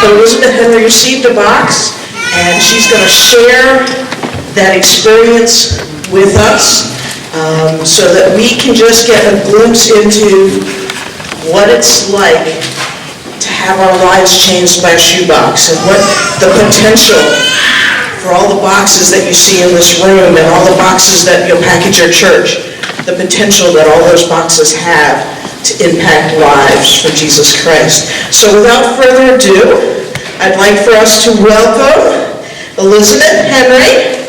But Elizabeth Henry received a box, and she's going to share that experience with us so that we can just get a glimpse into what it's like to have our lives changed by a shoebox, and what the potential for all the boxes that you see in this room and all the boxes that you'll pack at your church, the potential that all those boxes have to impact lives for Jesus Christ. So without further ado, I'd like for us to welcome Elizabeth Henry.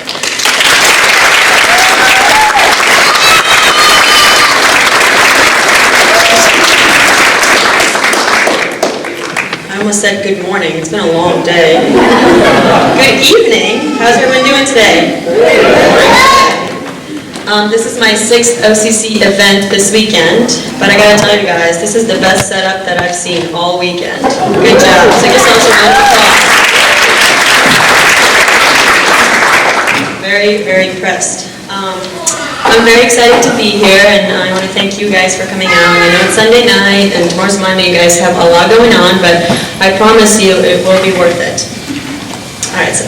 I almost said good morning. It's been a long day. Good evening. How's everyone doing today? This is my 6th OCC event this weekend, but I gotta tell you guys, this is the best setup that I've seen all weekend. Good job. So give yourselves a round of applause. Very, very impressed. I'm very excited to be here, and I want to thank you guys for coming out. I know it's Sunday night, and tomorrow's Monday. You guys have a lot going on, but I promise you it will be worth it. All right, so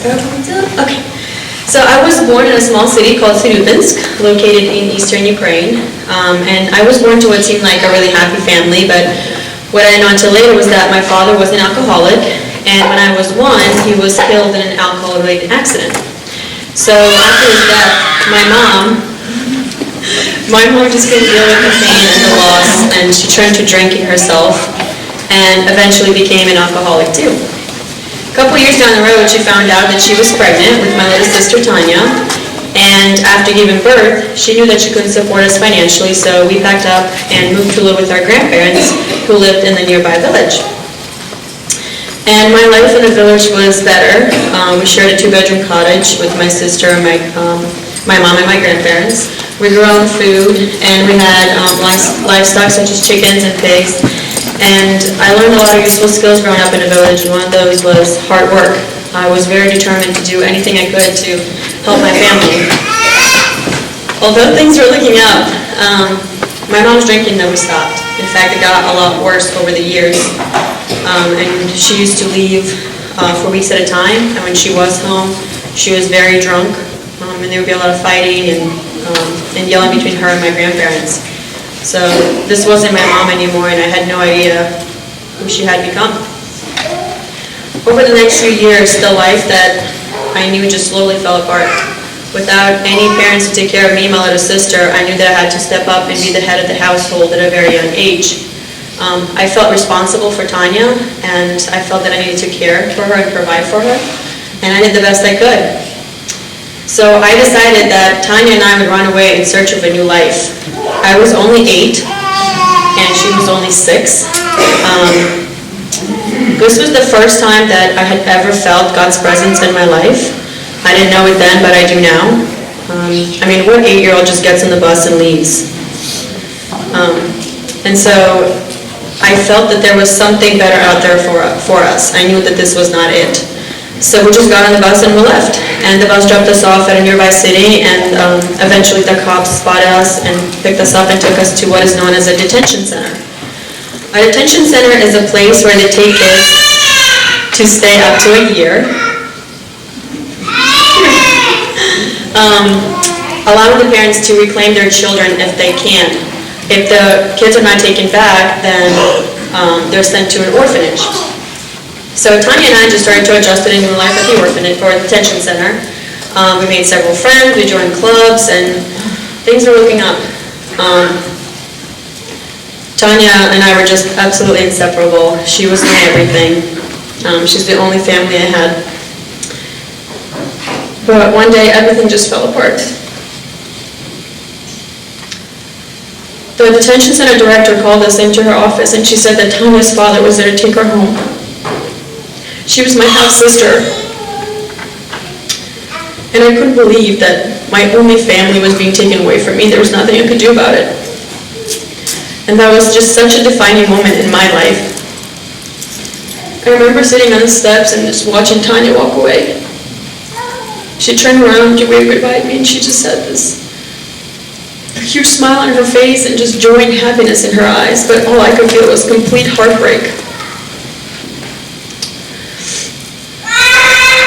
okay. So I was born in a small city called Shoebox, located in eastern Ukraine, and I was born to what seemed like a really happy family, but what I didn't know until later was that my father was an alcoholic, and when I was 1, he was killed in an alcohol-related accident. So after his death, my mom just couldn't deal with the pain and the loss, and she turned to drinking herself, and eventually became an alcoholic too. A couple years down the road, she found out that she was pregnant with my little sister Tanya, and after giving birth, she knew that she couldn't support us financially, so we packed up and moved to live with our grandparents, who lived in the nearby village. And my life in the village was better. We shared a 2-bedroom cottage with my sister, my mom, and my grandparents. We grew our own food, and we had livestock such as chickens and pigs. And I learned a lot of useful skills growing up in a village, and one of those was hard work. I was very determined to do anything I could to help my family. Although things were looking up, my mom's drinking never stopped. In fact, it got a lot worse over the years. And she used to leave for weeks at a time, and when she was home, she was very drunk, and there would be a lot of fighting and yelling between her and my grandparents. So this wasn't my mom anymore, and I had no idea who she had become. Over the next few years, the life that I knew just slowly fell apart. Without any parents to take care of me and my little sister, I knew that I had to step up and be the head of the household at a very young age. I felt responsible for Tanya, and I felt that I needed to care for her and provide for her, and I did the best I could. So I decided that Tanya and I would run away in search of a new life. I was only 8, and she was only 6. This was the first time that I had ever felt God's presence in my life. I didn't know it then, but I do now. I mean, what 8-year-old just gets on the bus and leaves? And so I felt that there was something better out there for us. I knew that this was not it. So we just got on the bus and we left. And the bus dropped us off at a nearby city, and eventually the cops spotted us and picked us up and took us to what is known as a detention center. A detention center is a place where they take kids to stay up to a year, allowing the parents to reclaim their children if they can. If the kids are not taken back, then they're sent to an orphanage. So Tanya and I just started to adjust to a new life at the orphanage or detention center. We made several friends, we joined clubs, and things were looking up. Tanya and I were just absolutely inseparable. She was my everything. She's the only family I had. But one day, everything just fell apart. The detention center director called us into her office, and she said that Tanya's father was there to take her home. She was my half-sister, and I couldn't believe that my only family was being taken away from me. There was nothing I could do about it. And that was just such a defining moment in my life. I remember sitting on the steps and just watching Tanya walk away. She turned around to wave goodbye at me, and she just said this. A huge smile on her face and just joy and happiness in her eyes, but all I could feel was complete heartbreak.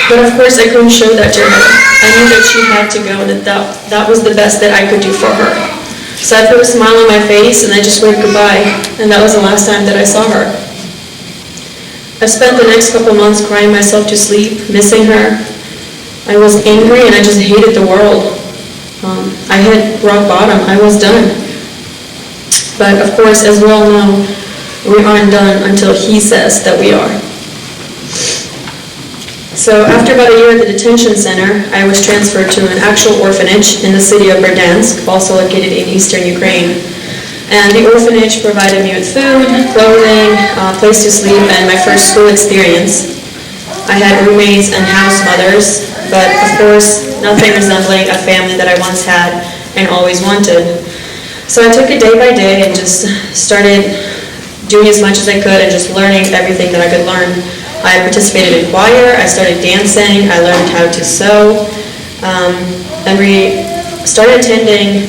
But of course, I couldn't show that to her. I knew that she had to go, and that was the best that I could do for her. So I put a smile on my face, and I just waved goodbye, and that was the last time that I saw her. I spent the next couple months crying myself to sleep, missing her. I was angry, and I just hated the world. I hit rock bottom. I was done. But of course, as we all know, we aren't done until He says that we are. So after about a year at the detention center, I was transferred to an actual orphanage in the city of Verdansk, also located in eastern Ukraine. And the orphanage provided me with food, clothing, a place to sleep, and my first school experience. I had roommates and house mothers, but of course, nothing resembling a family that I once had and always wanted. So I took it day by day and just started doing as much as I could and just learning everything that I could learn. I participated in choir, I started dancing, I learned how to sew, and we started attending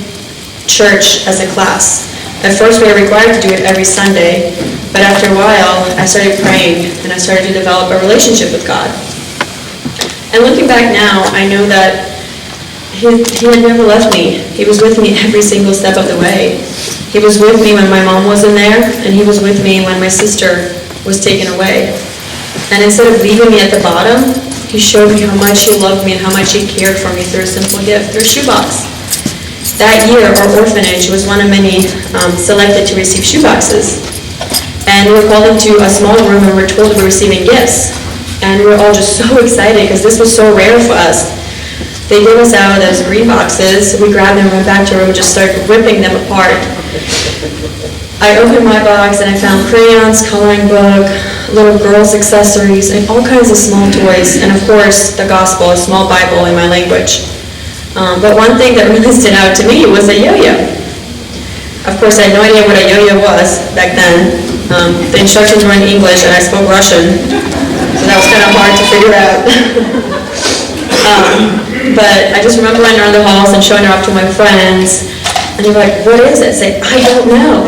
church as a class. At first we were required to do it every Sunday, but after a while I started praying and I started to develop a relationship with God. And looking back now, I know that He had never left me. He was with me every single step of the way. He was with me when my mom wasn't there, and He was with me when my sister was taken away. And instead of leaving me at the bottom, He showed me how much He loved me and how much He cared for me through a simple gift, through Shoebox. That year, our orphanage was one of many selected to receive shoeboxes. And we were called into a small room and we were told we were receiving gifts. And we were all just so excited because this was so rare for us. They gave us out those green boxes. We grabbed them, went back to our room, and just started ripping them apart. I opened my box and I found crayons, coloring book, little girls' accessories, and all kinds of small toys. And of course, the gospel, a small Bible in my language. But one thing that really stood out to me was a yo-yo. Of course, I had no idea what a yo-yo was back then. The instructions were in English and I spoke Russian, so that was kind of hard to figure out. But I just remember running around the halls and showing it off to my friends, and they were like, "What is it?" I say, "I don't know."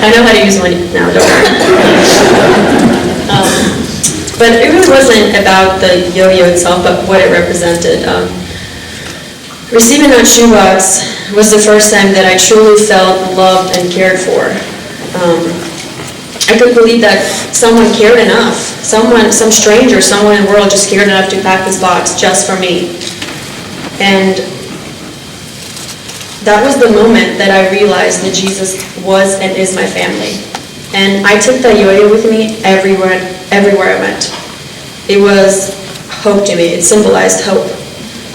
I know how to use one now, don't worry. But it really wasn't about the yo-yo itself, but what it represented. Receiving that shoebox was the first time that I truly felt loved and cared for. I couldn't believe that someone cared enough. Some stranger, someone in the world just cared enough to pack this box just for me. And that was the moment that I realized that Jesus was and is my family. And I took that yo-yo with me everywhere I went. It was hope to me. It symbolized hope.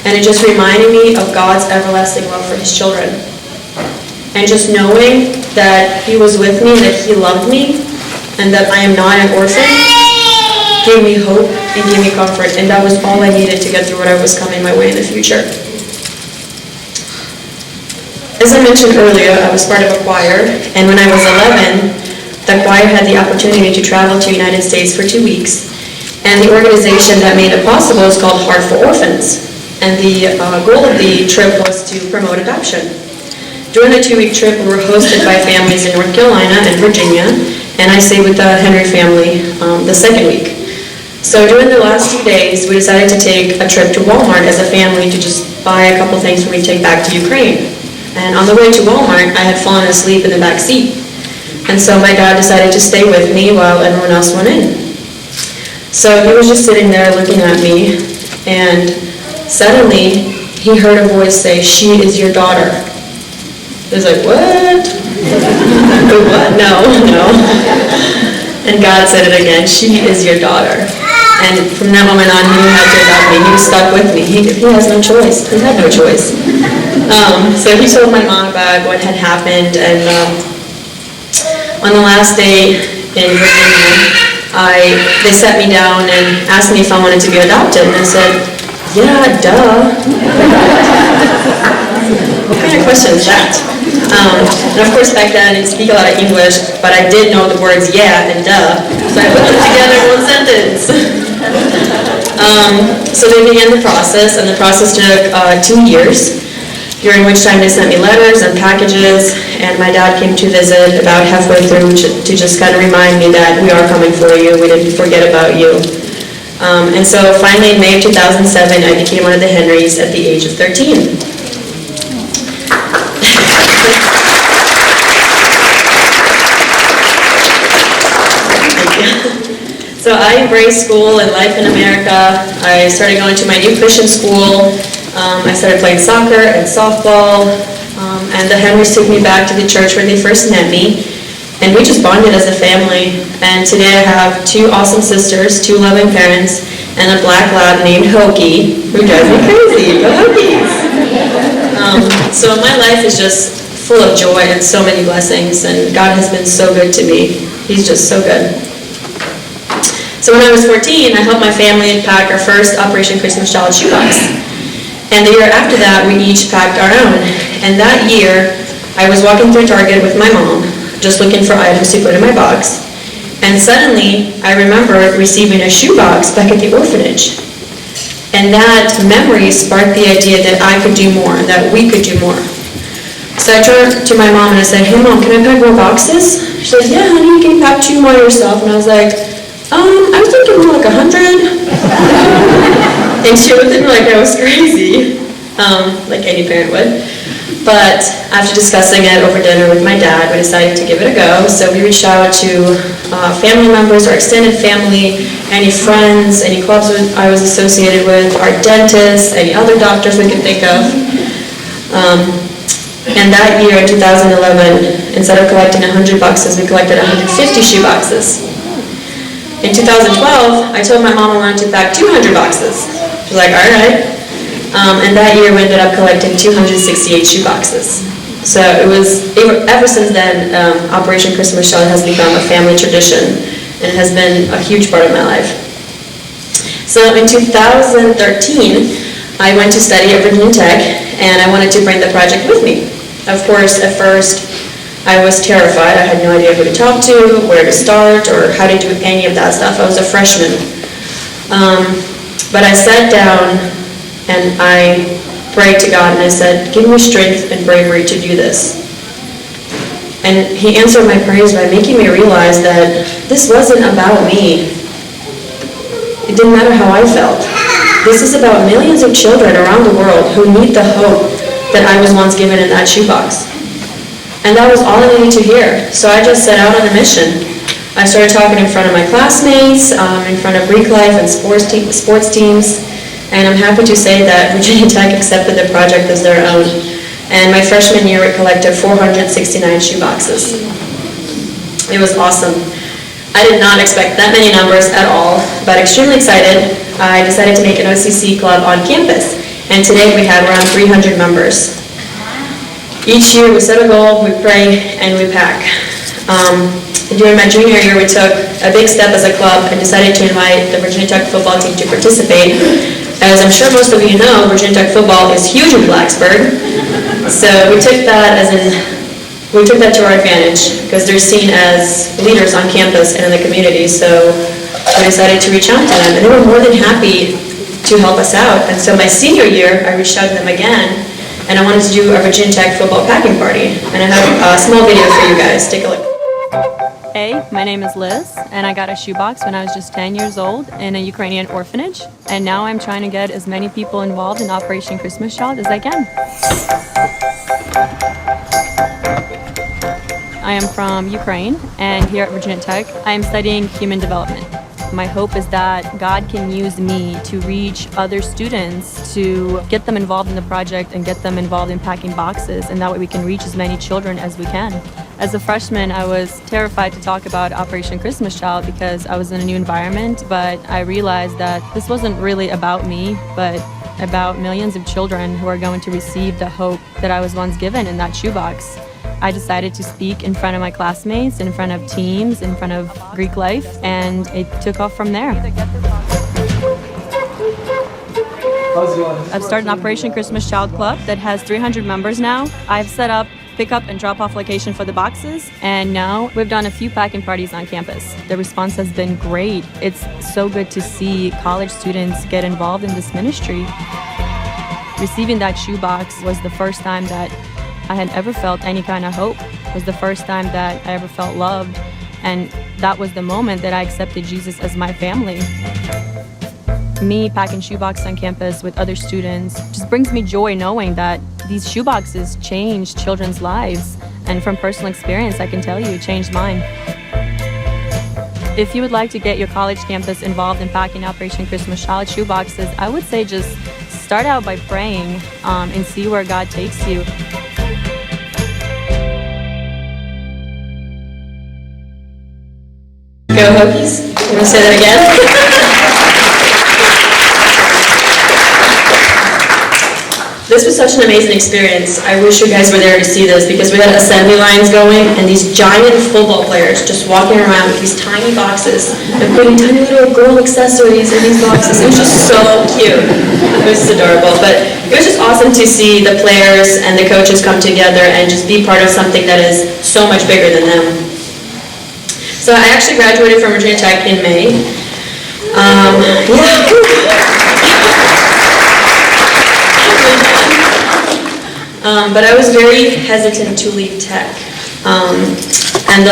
And it just reminded me of God's everlasting love for His children. And just knowing that He was with me, that He loved me, and that I am not an orphan, gave me hope and gave me comfort. And that was all I needed to get through whatever was coming my way in the future. As I mentioned earlier, I was part of a choir, and when I was 11, the choir had the opportunity to travel to the United States for 2 weeks. And the organization that made it possible is called Heart for Orphans. And the goal of the trip was to promote adoption. During the 2-week trip, we were hosted by families in North Carolina and Virginia, and I stayed with the Henry family the second week. So during the last 2 days, we decided to take a trip to Walmart as a family to just buy a couple things for me to take back to Ukraine. And on the way to Walmart, I had fallen asleep in the back seat. And so my dad decided to stay with me while everyone else went in. So he was just sitting there looking at me, and suddenly he heard a voice say, "She is your daughter." I was like, "What?" What? No. And God said it again, "She is your daughter." And from that moment on, he knew how to adopt me. He was stuck with me. He has no choice. He had no choice. So he told my mom about what had happened, and on the last day in Virginia, they sat me down and asked me if I wanted to be adopted, and I said, "Yeah, duh." What kind of question is that? And of course back then I didn't speak a lot of English, but I did know the words "yeah" and "duh," so I put them together in one sentence. So they began the process, and the process took 2 years, during which time they sent me letters and packages, and my dad came to visit about halfway through to just kind of remind me that we are coming for you, we didn't forget about you. And so finally in May of 2007, I became one of the Henrys at the age of 13. So I embraced school and life in America. I started going to my new Christian school. I started playing soccer and softball. And the Henrys took me back to the church where they first met me. And we just bonded as a family. And today I have two awesome sisters, two loving parents, and a black lab named Hokie, who drives me crazy. Go Hokies! So my life is just full of joy and so many blessings. And God has been so good to me. He's just so good. So when I was 14, I helped my family pack our first Operation Christmas Child shoebox. And the year after that, we each packed our own. And that year, I was walking through Target with my mom, just looking for items to put in my box. And suddenly, I remembered receiving a shoebox back at the orphanage. And that memory sparked the idea that I could do more, that we could do more. So I turned to my mom and I said, "Hey Mom, can I pack more boxes?" She said, "Yeah, honey, you can pack 2 more yourself." And I was like, I was thinking more like 100. And she looked at me like I was crazy, like any parent would. But after discussing it over dinner with my dad, we decided to give it a go. So we reached out to family members, our extended family, any friends, any clubs I was associated with, our dentists, any other doctors we could think of. And that year, in 2011, instead of collecting 100 boxes, we collected 150 shoe boxes. In 2012, I told my mom I wanted to pack 200 boxes. She was like, all right. And that year we ended up collecting 268 shoe boxes. So ever since then, Operation Christmas Child has become a family tradition and has been a huge part of my life. So in 2013, I went to study at Virginia Tech, and I wanted to bring the project with me. Of course, at first, I was terrified. I had no idea who to talk to, where to start, or how to do any of that stuff. I was a freshman. But I sat down and I prayed to God and I said, "Give me strength and bravery to do this." And He answered my prayers by making me realize that this wasn't about me. It didn't matter how I felt. This is about millions of children around the world who need the hope that I was once given in that shoebox. And that was all I needed to hear. So I just set out on a mission. I started talking in front of my classmates, in front of Greek life and sports teams, and I'm happy to say that Virginia Tech accepted the project as their own. And my freshman year, we collected 469 shoe boxes. It was awesome. I did not expect that many numbers at all, but extremely excited, I decided to make an OCC club on campus. And today we have around 300 members. Each year we set a goal, we pray, and we pack. During my junior year, we took a big step as a club and decided to invite the Virginia Tech football team to participate. As I'm sure most of you know, Virginia Tech football is huge in Blacksburg. So we took that to our advantage because they're seen as leaders on campus and in the community. So we decided to reach out to them, and they were more than happy to help us out. And so my senior year, I reached out to them again, and I wanted to do a Virginia Tech football packing party. And I have a small video for you guys. Take a look. Hey, my name is Liz, and I got a shoebox when I was just 10 years old in a Ukrainian orphanage. And now I'm trying to get as many people involved in Operation Christmas Child as I can. I am from Ukraine, and here at Virginia Tech, I am studying human development. My hope is that God can use me to reach other students, to get them involved in the project and get them involved in packing boxes, and that way we can reach as many children as we can. As a freshman, I was terrified to talk about Operation Christmas Child because I was in a new environment, but I realized that this wasn't really about me, but about millions of children who are going to receive the hope that I was once given in that shoebox. I decided to speak in front of my classmates, in front of teams, in front of Greek life, and it took off from there. I've started an Operation Christmas Child Club that has 300 members now. I've set up pick-up and drop-off location for the boxes, and now we've done a few packing parties on campus. The response has been great. It's so good to see college students get involved in this ministry. Receiving that shoebox was the first time that I had ever felt any kind of hope. It was the first time that I ever felt loved, and that was the moment that I accepted Jesus as my family. Me packing Shoebox on campus with other students just brings me joy knowing that these shoeboxes change children's lives. And from personal experience, I can tell you, it changed mine. If you would like to get your college campus involved in packing Operation Christmas Child shoeboxes, I would say just start out by praying and see where God takes you. Go Hokies. You want to say that again? This was such an amazing experience. I wish you guys were there to see this because we had assembly lines going and these giant football players just walking around with these tiny boxes and putting tiny little girl accessories in these boxes. It was just so cute. It was just adorable. But it was just awesome to see the players and the coaches come together and just be part of something that is so much bigger than them. So I actually graduated from Virginia Tech in May. But I was very hesitant to leave Tech. And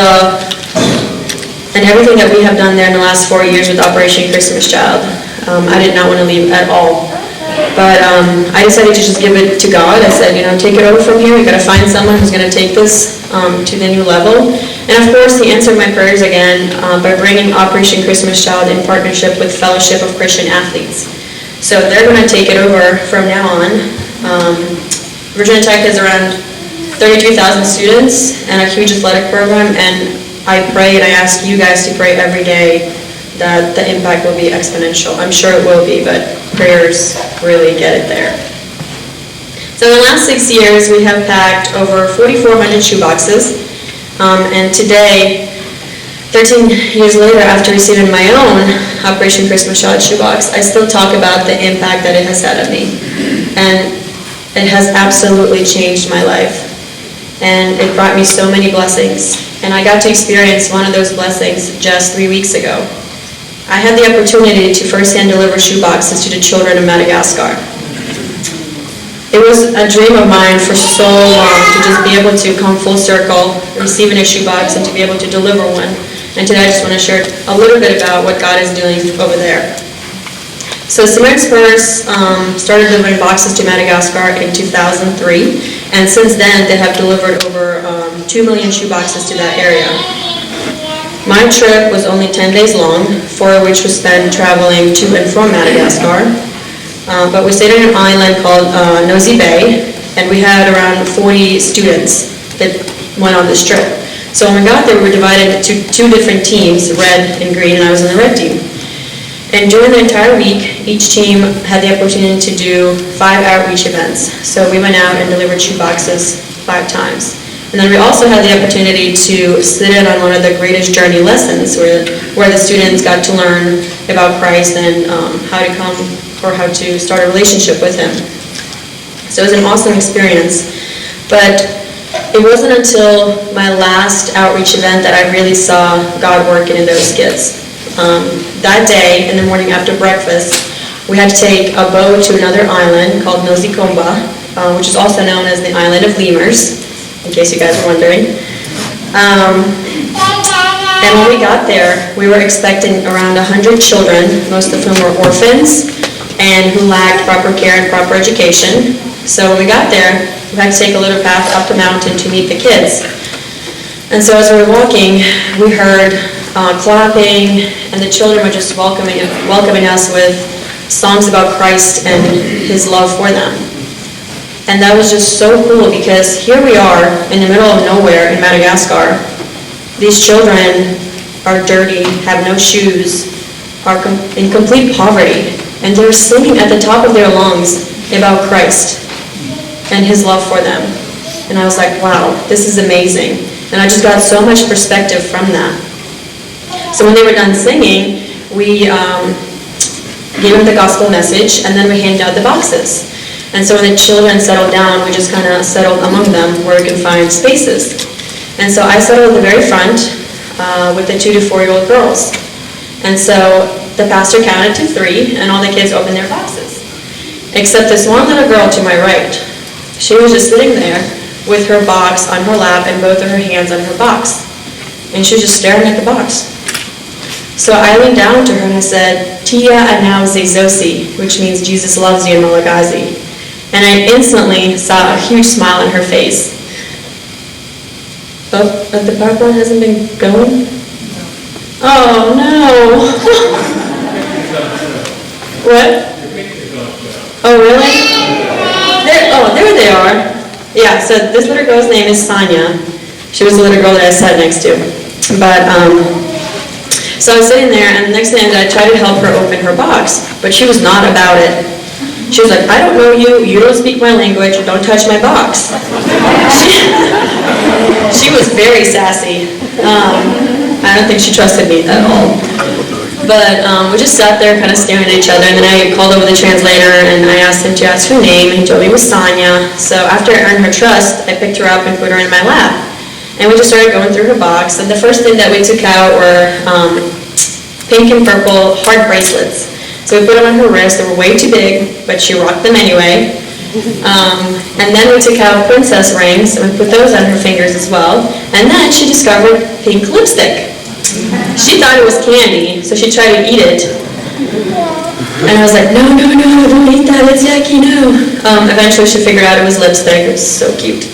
everything that we have done there in the last 4 years with Operation Christmas Child, I did not want to leave at all. But I decided to just give it to God. I said, take it over from here. We've got to find someone who's going to take this to the new level. And of course, He answered my prayers again by bringing Operation Christmas Child in partnership with Fellowship of Christian Athletes. So they're going to take it over from now on. Virginia Tech has around 33,000 students and a huge athletic program, and I pray and I ask you guys to pray every day that the impact will be exponential. I'm sure it will be, but prayers really get it there. So in the last 6 years, we have packed over 4,400 shoeboxes, and today, 13 years later, after receiving my own Operation Christmas Child shoebox, I still talk about the impact that it has had on me. And it has absolutely changed my life. And it brought me so many blessings. And I got to experience one of those blessings just 3 weeks ago. I had the opportunity to firsthand deliver shoeboxes to the children of Madagascar. It was a dream of mine for so long to just be able to come full circle, receiving a shoebox, and to be able to deliver one. And today I just want to share a little bit about what God is doing over there. So Samaritan's Purse started delivering boxes to Madagascar in 2003, and since then they have delivered over 2 million shoeboxes to that area. My trip was only 10 days long, 4 of which was spent traveling to and from Madagascar. But we stayed on an island called Nosy Bay, and we had around 40 students that went on this trip. So when we got there, we were divided into 2 different teams, red and green, and I was on the red team. And during the entire week, each team had the opportunity to do 5 outreach events. So we went out and delivered shoeboxes 5 times. And then we also had the opportunity to sit in on one of the greatest journey lessons where the students got to learn about Christ and how to come or how to start a relationship with Him. So it was an awesome experience. But it wasn't until my last outreach event that I really saw God working in those kids. That day, in the morning after breakfast, we had to take a boat to another island called Nosy Komba, which is also known as the island of lemurs, in case you guys are wondering. And when we got there, we were expecting around 100 children, most of whom were orphans, and who lacked proper care and proper education. So when we got there, we had to take a little path up the mountain to meet the kids. And so as we were walking, we heard clapping, and the children were just welcoming us with songs about Christ and His love for them. And that was just so cool because here we are in the middle of nowhere in Madagascar. These children are dirty, have no shoes, are in complete poverty, and they're singing at the top of their lungs about Christ and His love for them. And I was like, wow, this is amazing. And I just got so much perspective from that. So when they were done singing, we gave them the gospel message, and then we handed out the boxes. And so when the children settled down, we just kind of settled among them where we can find spaces. And so I settled at the very front with the 2 to 4-year-old girls. And so the pastor counted to 3, and all the kids opened their boxes. Except this one little girl to my right. She was just sitting there with her box on her lap and both of her hands on her box. And she was just staring at the box. So I leaned down to her and I said, Tia anau zezosi, which means Jesus loves you in Malagasy. And I instantly saw a huge smile on her face. Oh, but the PowerPoint hasn't been going? Oh, no. What? Oh, really? There they are. Yeah, so this little girl's name is Sonia. She was the little girl that I sat next to. But, so I was sitting there, and the next thing I tried to help her open her box, but she was not about it. She was like, I don't know you, you don't speak my language, don't touch my box. She was very sassy. I don't think she trusted me at all. But we just sat there kind of staring at each other, and then I called over the translator, and I asked him to ask her name, and he told me it was Sonia. So after I earned her trust, I picked her up and put her in my lap. And we just started going through her box, and the first thing that we took out were pink and purple heart bracelets. So we put them on her wrist. They were way too big, but she rocked them anyway. And then we took out princess rings, and we put those on her fingers as well. And then she discovered pink lipstick. She thought it was candy, so she tried to eat it. And I was like, no, don't eat that, it's yucky, no. Eventually she figured out it was lipstick. It was so cute.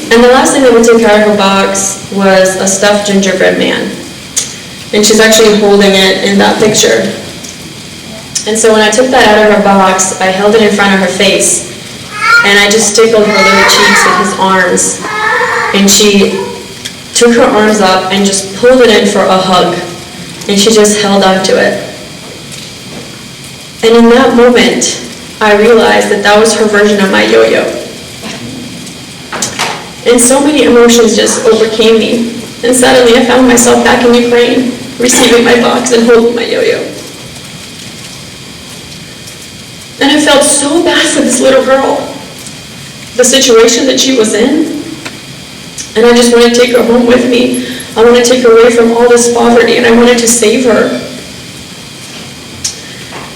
And the last thing that we took out of her box was a stuffed gingerbread man. And she's actually holding it in that picture. And so when I took that out of her box, I held it in front of her face. And I just tickled her little cheeks with his arms. And she took her arms up and just pulled it in for a hug. And she just held on to it. And in that moment, I realized that that was her version of my yo-yo. And so many emotions just overcame me. And suddenly I found myself back in Ukraine, receiving my box and holding my yo-yo. And I felt so bad for this little girl, the situation that she was in. And I just wanted to take her home with me. I wanted to take her away from all this poverty, and I wanted to save her.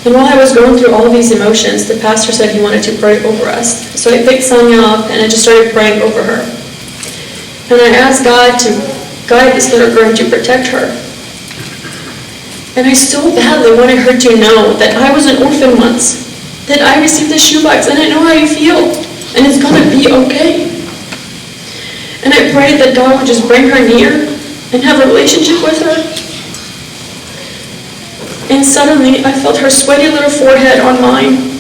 And while I was going through all of these emotions, the pastor said he wanted to pray over us. So I picked Sonia up, and I just started praying over her. And I asked God to guide this little girl and to protect her. And I so badly wanted her to know that I was an orphan once, that I received a shoebox, and I know how you feel, and it's going to be okay. And I prayed that God would just bring her near and have a relationship with her. And suddenly, I felt her sweaty little forehead on mine.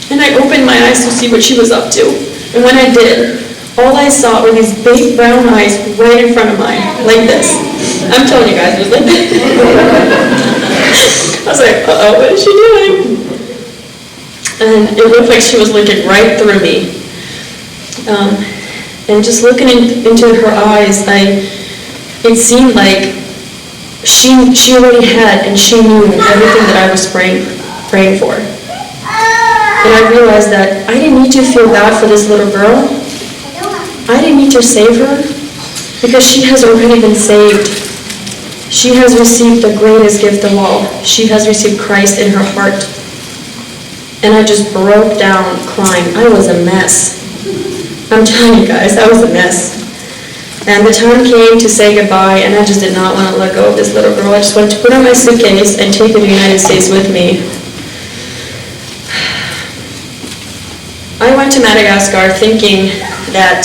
And I opened my eyes to see what she was up to. And when I did, all I saw were these big brown eyes right in front of mine, like this. I'm telling you guys, it was like this. I was like, uh-oh, what is she doing? And it looked like she was looking right through me. And just looking into her eyes, it seemed like she already had and she knew everything that I was praying for. And I realized that I didn't need to feel bad for this little girl. I didn't need to save her because she has already been saved. She has received the greatest gift of all. She has received Christ in her heart. And I just broke down crying. I was a mess. I'm telling you guys, I was a mess. And the time came to say goodbye, and I just did not want to let go of this little girl. I just wanted to put on my suitcase and take her to the United States with me. I went to Madagascar thinking that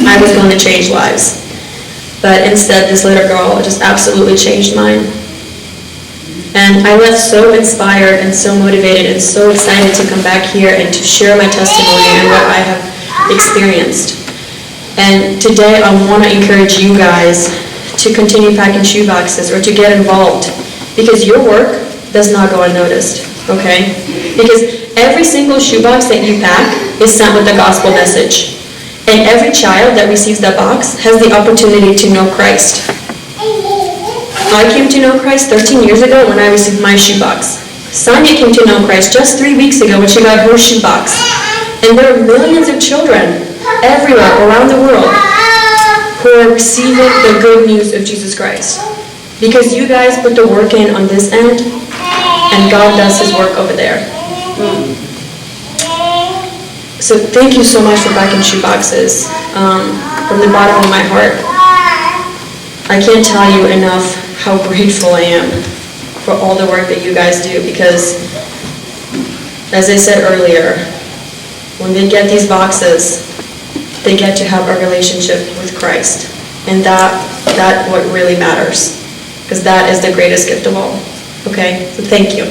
I was going to change lives. But instead, this little girl just absolutely changed mine. And I left so inspired and so motivated and so excited to come back here and to share my testimony and what I have experienced. And today I want to encourage you guys to continue packing shoeboxes or to get involved, because your work does not go unnoticed, okay? Because every single shoebox that you pack is sent with the gospel message. And every child that receives that box has the opportunity to know Christ. I came to know Christ 13 years ago when I received my shoebox. Sonia came to know Christ just 3 weeks ago when she got her shoebox. And there are millions of children everywhere around the world who are receiving the good news of Jesus Christ. Because you guys put the work in on this end, and God does His work over there. So thank you so much for backing Shoeboxes. From the bottom of my heart, I can't tell you enough how grateful I am for all the work that you guys do, because, as I said earlier, when they get these boxes, they get to have a relationship with Christ. And that's what really matters, because that is the greatest gift of all. Okay? So thank you.